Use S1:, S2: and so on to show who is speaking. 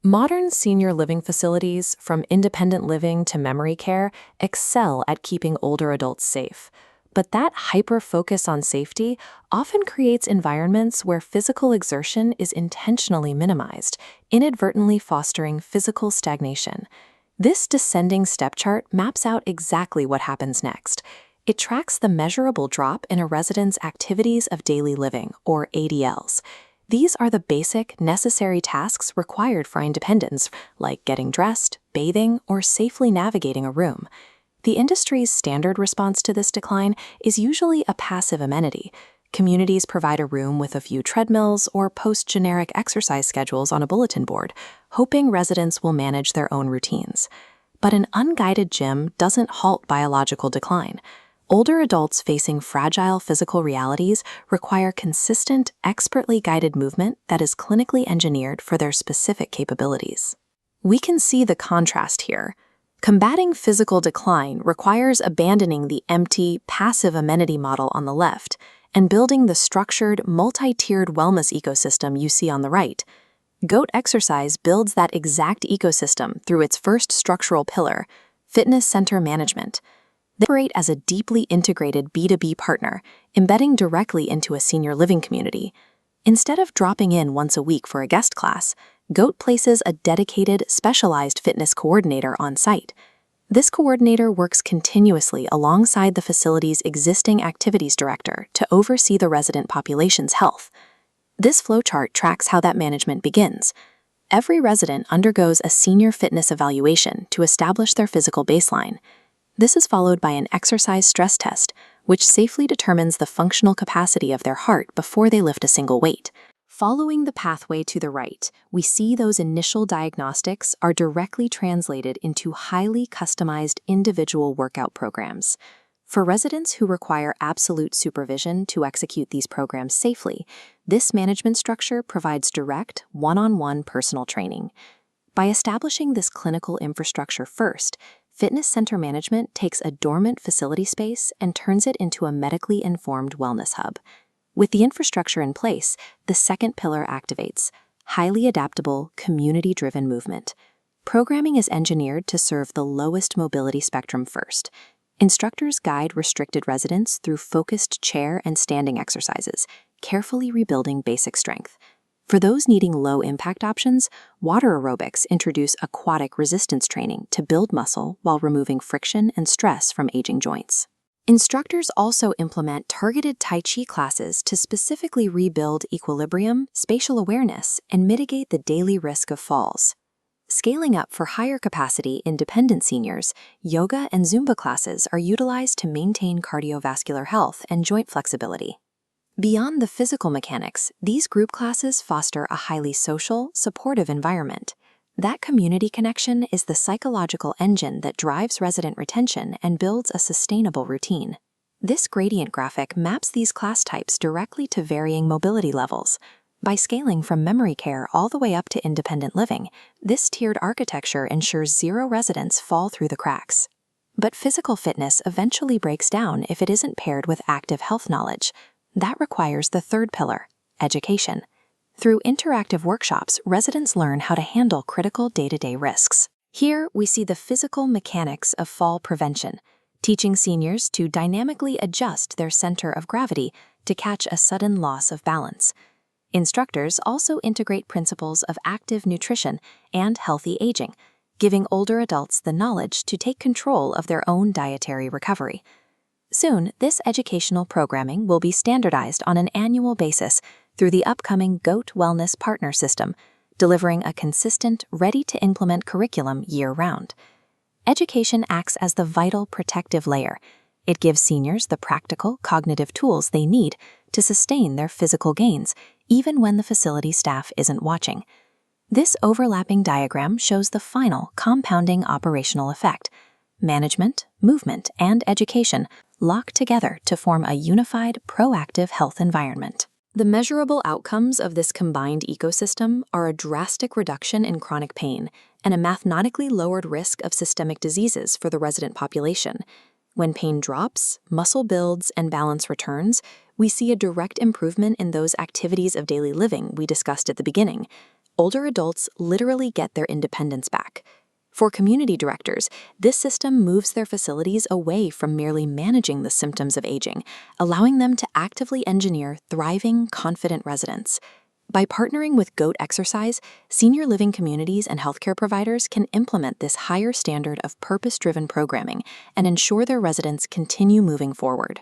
S1: Modern senior living facilities, from independent living to memory care, excel at keeping older adults safe. But that hyper-focus on safety often creates environments where physical exertion is intentionally minimized, inadvertently fostering physical stagnation. This descending step chart maps out exactly what happens next. It tracks the measurable drop in a resident's activities of daily living, or ADLs. These are the basic, necessary tasks required for independence, like getting dressed, bathing, or safely navigating a room. The industry's standard response to this decline is usually a passive amenity. Communities provide a room with a few treadmills or post generic exercise schedules on a bulletin board, hoping residents will manage their own routines. But an unguided gym doesn't halt biological decline. Older adults facing fragile physical realities require consistent, expertly guided movement that is clinically engineered for their specific capabilities. We can see the contrast here. Combating physical decline requires abandoning the empty, passive amenity model on the left and building the structured, multi-tiered wellness ecosystem you see on the right. Goat Exercise builds that exact ecosystem through its first structural pillar, fitness center management. They operate as a deeply integrated B2B partner, embedding directly into a senior living community. Instead of dropping in once a week for a guest class, Goat places a dedicated, specialized fitness coordinator on site. This coordinator works continuously alongside the facility's existing activities director to oversee the resident population's health. This flowchart tracks how that management begins. Every resident undergoes a senior fitness evaluation to establish their physical baseline. This is followed by an exercise stress test, which safely determines the functional capacity of their heart before they lift a single weight. Following the pathway to the right, we see those initial diagnostics are directly translated into highly customized individual workout programs. For residents who require absolute supervision to execute these programs safely, this management structure provides direct, one-on-one personal training. By establishing this clinical infrastructure first, fitness center management takes a dormant facility space and turns it into a medically informed wellness hub. With the infrastructure in place, the second pillar activates: highly adaptable, community-driven movement. Programming is engineered to serve the lowest mobility spectrum first. Instructors guide restricted residents through focused chair and standing exercises, carefully rebuilding basic strength. For those needing low-impact options, water aerobics introduce aquatic resistance training to build muscle while removing friction and stress from aging joints. Instructors also implement targeted Tai Chi classes to specifically rebuild equilibrium, spatial awareness, and mitigate the daily risk of falls. Scaling up for higher capacity independent seniors, yoga and Zumba classes are utilized to maintain cardiovascular health and joint flexibility. Beyond the physical mechanics, these group classes foster a highly social, supportive environment. That community connection is the psychological engine that drives resident retention and builds a sustainable routine. This gradient graphic maps these class types directly to varying mobility levels. By scaling from memory care all the way up to independent living, this tiered architecture ensures zero residents fall through the cracks. But physical fitness eventually breaks down if it isn't paired with active health knowledge. That requires the third pillar, education. Through interactive workshops, residents learn how to handle critical day-to-day risks. Here, we see the physical mechanics of fall prevention, teaching seniors to dynamically adjust their center of gravity to catch a sudden loss of balance. Instructors also integrate principles of active nutrition and healthy aging, giving older adults the knowledge to take control of their own dietary recovery. Soon, this educational programming will be standardized on an annual basis through the upcoming Goat Wellness Partner System, delivering a consistent, ready-to-implement curriculum year-round. Education acts as the vital protective layer. It gives seniors the practical, cognitive tools they need to sustain their physical gains, even when the facility staff isn't watching. This overlapping diagram shows the final, compounding operational effect. Management, movement, and education lock together to form a unified, proactive health environment. The measurable outcomes of this combined ecosystem are a drastic reduction in chronic pain and a mathematically lowered risk of systemic diseases for the resident population. When pain drops, muscle builds, and balance returns, we see a direct improvement in those activities of daily living we discussed at the beginning. older adults literally get their independence back. For community directors, this system moves their facilities away from merely managing the symptoms of aging, allowing them to actively engineer thriving, confident residents. By partnering with Goat Exercise, senior living communities and healthcare providers can implement this higher standard of purpose-driven programming and ensure their residents continue moving forward.